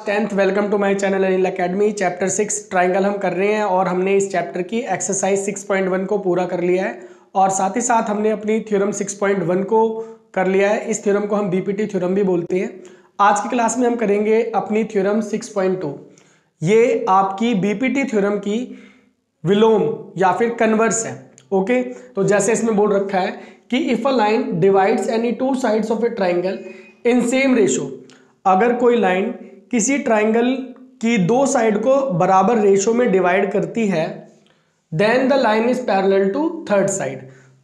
10th welcome to my channel Anil academy. Chapter 6 triangle हम कर रहे हैं और हमने इस चैप्टर की एक्सरसाइज 6.1 को पूरा कर लिया है और साथ ही साथ हमने अपनी थ्योरम 6.1 को कर लिया है। इस थ्योरम को हम बीपीटी थ्योरम भी बोलते हैं। आज की क्लास में हम करेंगे अपनी थ्योरम 6.2। ये आपकी बीपीटी थ्योरम की विलोम या फिर कन्वर्स है। ओके, तो जैसे इसमें बोल रखा है कि if a line divides any two sides of A triangle in same ratio, अगर कोई लाइन किसी ट्राइंगल की दो साइड को बराबर रेशो में डिवाइड करती है, then the line is parallel to third side,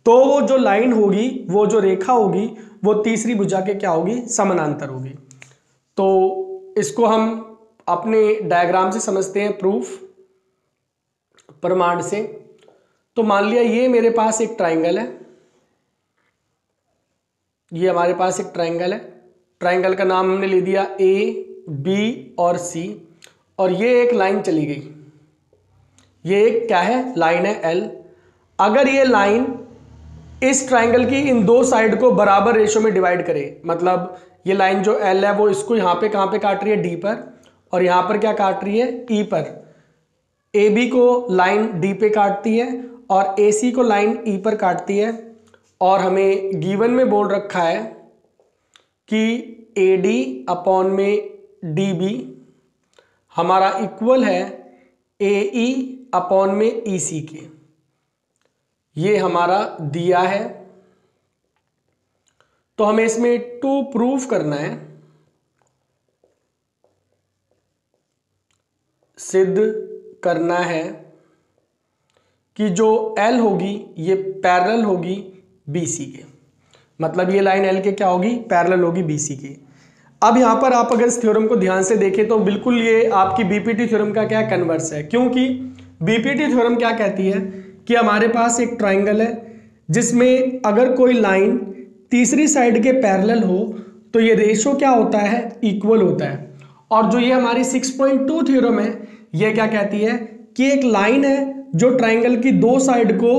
तो वो जो लाइन होगी, वो जो रेखा होगी, वो तीसरी भुजा के क्या होगी, समानांतर होगी। तो इसको हम अपने डायग्राम से समझते हैं, प्रूफ प्रमाण से। तो मान लिया ये मेरे पास एक ट्राइंगल है, ये हमारे पास एक ट्राइंगल है। ट्राइंगल का नाम हमने ले दिया ए, बी और सी, और ये एक लाइन चली गई। ये एक क्या है, लाइन है एल। अगर ये लाइन इस ट्राइंगल की इन दो साइड को बराबर रेशो में डिवाइड करे, मतलब ये लाइन जो एल है वो इसको यहाँ पे कहाँ पे काट रही है, डी पर, और यहाँ पर क्या काट रही है, ई पर। ए बी को लाइन डी पे काटती है और ए सी को लाइन ई पर काटती है, और हमें गिवन में बोल रखा है कि ए डी अपॉन में डी बी हमारा इक्वल है ए ई अपॉन में ई सी के। ये हमारा दिया है, तो हमें इसमें टू प्रूफ करना है, सिद्ध करना है कि जो एल होगी ये पैरेलल होगी बीसी के। मतलब ये लाइन एल के क्या होगी, पैरेलल होगी बीसी के। अब यहां पर आप अगर इस थ्योरम को ध्यान से देखें तो बिल्कुल ये आपकी बीपीटी थ्योरम का क्या कन्वर्स है, क्योंकि बीपीटी थ्योरम क्या कहती है कि हमारे पास एक ट्राइंगल है जिसमें अगर कोई लाइन तीसरी साइड के पैरेलल हो तो ये रेशो क्या होता है, इक्वल होता है। और जो ये हमारी 6.2 थ्योरम है, ये क्या कहती है कि एक लाइन है जो ट्राइंगल की दो साइड को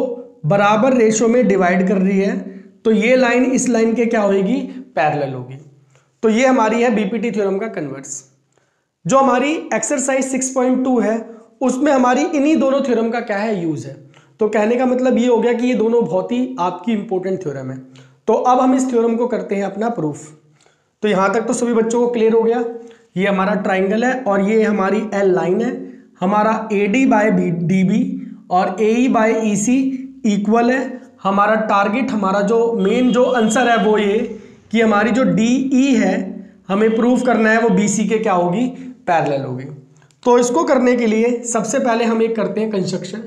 बराबर रेशो में डिवाइड कर रही है, तो ये लाइन इस लाइन के क्या होगी, पैरेलल होगी। तो ये हमारी है बीपीटी थ्योरम का कन्वर्स। जो हमारी एक्सरसाइज 6.2 है उसमें हमारी इन्हीं दोनों थ्योरम का क्या है, यूज है। तो कहने का मतलब ये हो गया कि ये दोनों बहुत ही आपकी इंपॉर्टेंट थ्योरम है। तो अब हम इस थ्योरम को करते हैं अपना प्रूफ। तो यहां तक तो सभी बच्चों को क्लियर हो गया। ये हमारा ट्राइंगल है और ये हमारी एल लाइन है, हमारा A D by D B और A E by E C equal है। हमारा टारगेट, हमारा जो मेन जो आंसर है वो ये कि हमारी जो डी ई है हमें प्रूफ करना है वो बी सी के क्या होगी, पैरेलल होगी। तो इसको करने के लिए सबसे पहले हम एक करते हैं कंस्ट्रक्शन,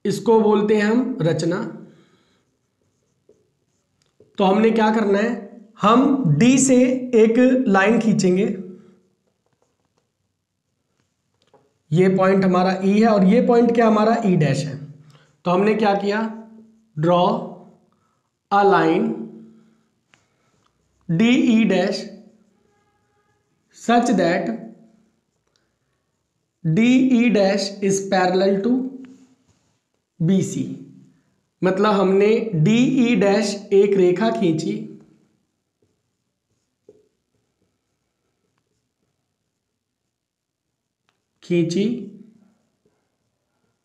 इसको बोलते हैं हम रचना। तो हमने क्या करना है, हम डी से एक लाइन खींचेंगे, ये पॉइंट हमारा ई है और ये पॉइंट क्या हमारा ई डैश है। तो हमने क्या किया, draw a line D E dash such that D E dash is parallel to B C. मतलब हमने डी ई डैश एक रेखा खींची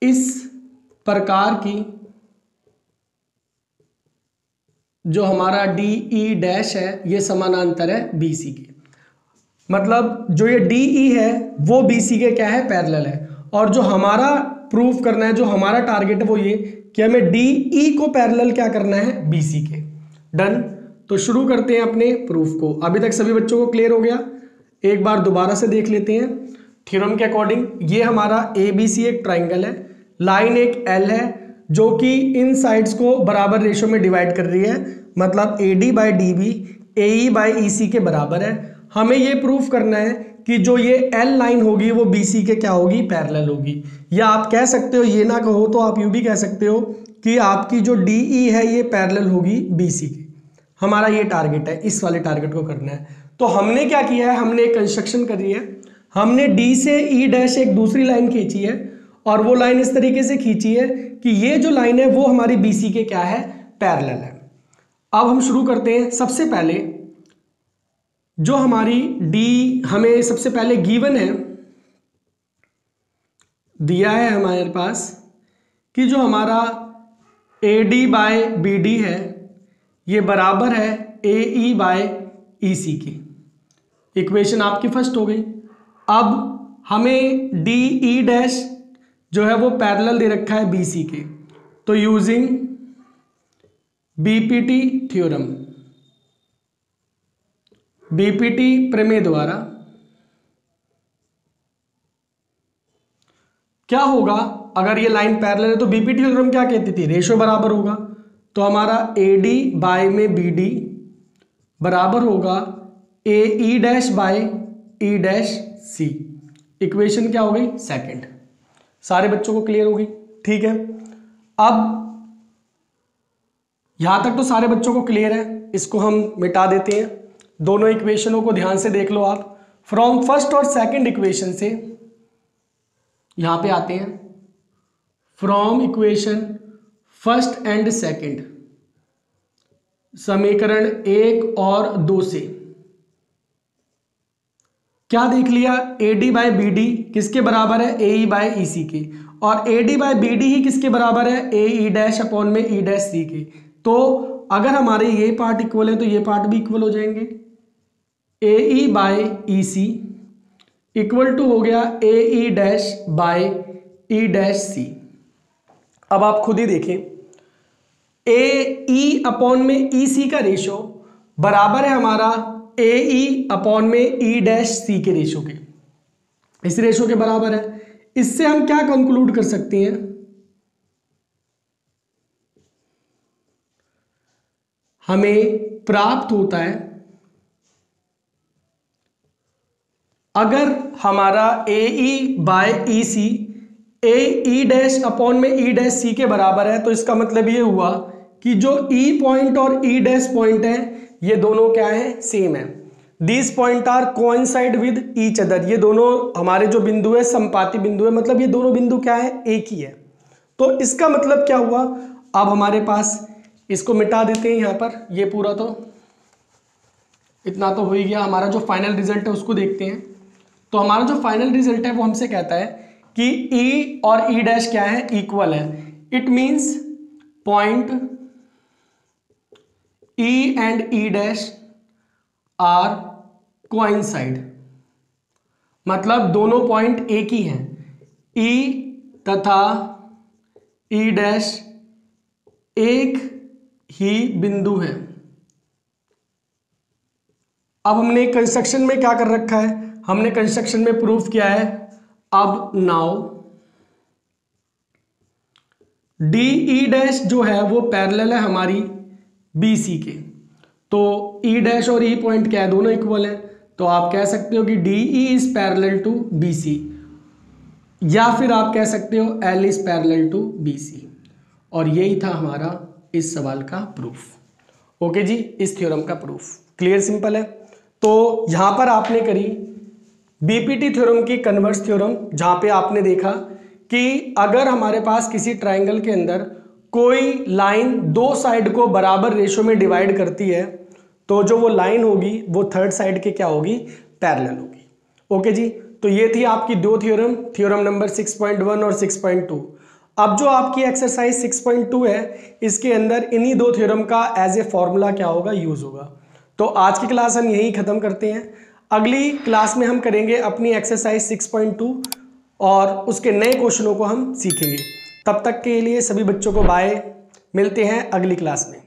इस प्रकार की, जो हमारा डी ई डैश है ये समानांतर है बी सी के। मतलब जो ये डी ई है वो बी सी के क्या है, पैरेलल है। और जो हमारा प्रूफ करना है, जो हमारा टारगेट है वो ये कि हमें डी ई को पैरेलल क्या करना है, बी सी के। डन। तो शुरू करते हैं अपने प्रूफ को। अभी तक सभी बच्चों को क्लियर हो गया, एक बार दोबारा से देख लेते हैं थ्योरम के अकॉर्डिंग। ये हमारा ए बी सी एक ट्राइंगल है, लाइन एक एल है जो कि इन साइड्स को बराबर रेशो में डिवाइड कर रही है, मतलब A D by D B A E by E C के बराबर है। हमें ये प्रूफ करना है कि जो ये एल लाइन होगी वो बी सी के क्या होगी, पैरेलल होगी। या आप कह सकते हो, ये ना कहो तो आप यूं भी कह सकते हो कि आपकी जो डी ई है ये पैरेलल होगी बी सी के। हमारा ये टारगेट है, इस वाले टारगेट को करना है। तो हमने क्या किया है, हमने एक कंस्ट्रक्शन करी है। हमने डी से ई डैश एक दूसरी लाइन खींची है और वो लाइन इस तरीके से खींची है कि ये जो लाइन है वो हमारी बी सी के क्या है, पैरेलल है। अब हम शुरू करते हैं। सबसे पहले जो हमारी डी हमें सबसे पहले गिवन है, दिया है हमारे पास कि जो हमारा A D by B D है ये बराबर है ए ई बाय ई सी के। इक्वेशन आपकी फर्स्ट हो गई। अब हमें डी ई डैश जो है वो पैरेलल दे रखा है बी सी के, तो यूजिंग बीपीटी थ्योरम, बीपीटी प्रमेय द्वारा क्या होगा, अगर ये लाइन पैरेलल है तो बीपीटी थ्योरम क्या कहती थी, रेशो बराबर होगा। तो हमारा ए डी बाय में बी डी बराबर होगा A E dash by E dash C. Equation क्या हो गई, सेकंड। सारे बच्चों को क्लियर होगी, ठीक है। अब यहां तक तो सारे बच्चों को क्लियर है, इसको हम मिटा देते हैं। दोनों इक्वेशनों को ध्यान से देख लो आप। फ्रॉम फर्स्ट और सेकंड इक्वेशन से यहां पे आते हैं। From equation first and second, समीकरण 1 और 2 से क्या देख लिया, A D by B D किसके बराबर है, ए ई बाय ई सी के, और A D by B D ही किसके बराबर है, ए ई डैश अपॉन में ई डैश सी के। तो अगर हमारे ये पार्ट इक्वल है तो ये पार्ट भी इक्वल हो जाएंगे। A E by E C equal to हो गया A E dash by E dash C. अब आप खुद ही देखें, ए ई अपॉन में ई सी का रेशो बराबर है हमारा ए ई अपॉन में ई डैश सी के रेशो के, इस रेशो के बराबर है। इससे हम क्या कंक्लूड कर सकते हैं, हमें प्राप्त होता है अगर हमारा A E by E C A E dash upon में ई डैश सी के बराबर है, तो इसका मतलब ये हुआ कि जो ई पॉइंट और ई डैश पॉइंट है ये दोनों क्या है, सेम है। This point are coincide with each other, ये दोनों हमारे जो बिंदु है संपाती बिंदु है, मतलब ये दोनों बिंदु क्या है, एक ही है। तो इसका मतलब क्या हुआ, अब हमारे पास, इसको मिटा देते हैं यहाँ पर, ये पूरा तो इतना तो हो ही गया। हमारा जो फाइनल रिजल्ट है उसको देखते हैं। तो हमारा जो फाइनल रिजल्ट है वो हमसे कहता है कि ई और ई डैश क्या है, इक्वल है। It means point E and E dash are coincide, मतलब दोनों पॉइंट एक ही हैं। ई तथा ई डैश एक ही बिंदु है। अब हमने कंस्ट्रक्शन में क्या कर रखा है, हमने कंस्ट्रक्शन में प्रूफ किया है। अब नाउ डी ई डैश जो है वो पैरेलल है हमारी बी सी के, तो ई डैश और ई पॉइंट क्या है, दोनों इक्वल है। तो आप कह सकते हो कि D E is parallel to B C, या फिर आप कह सकते हो L is parallel to B C. और यही था हमारा इस सवाल का प्रूफ। ओके जी, इस थ्योरम का प्रूफ क्लियर, सिंपल है। तो यहां पर आपने करी बीपीटी थ्योरम की कन्वर्स थ्योरम, जहां पे आपने देखा कि अगर हमारे पास किसी ट्राइंगल के अंदर कोई लाइन दो साइड को बराबर रेशो में डिवाइड करती है, तो जो वो लाइन होगी वो थर्ड साइड के क्या होगी, पैरेलल होगी। ओके जी, तो ये थी आपकी दो थ्योरम, थ्योरम नंबर 6.1 और 6.2। अब जो आपकी एक्सरसाइज 6.2 है, इसके अंदर इन्हीं दो थ्योरम का एज ए फॉर्मूला क्या होगा, यूज होगा। तो आज की क्लास हम यही खत्म करते हैं। अगली क्लास में हम करेंगे अपनी एक्सरसाइज 6.2 और उसके नए क्वेश्चनों को हम सीखेंगे। तब तक के लिए सभी बच्चों को बाय, मिलते हैं अगली क्लास में।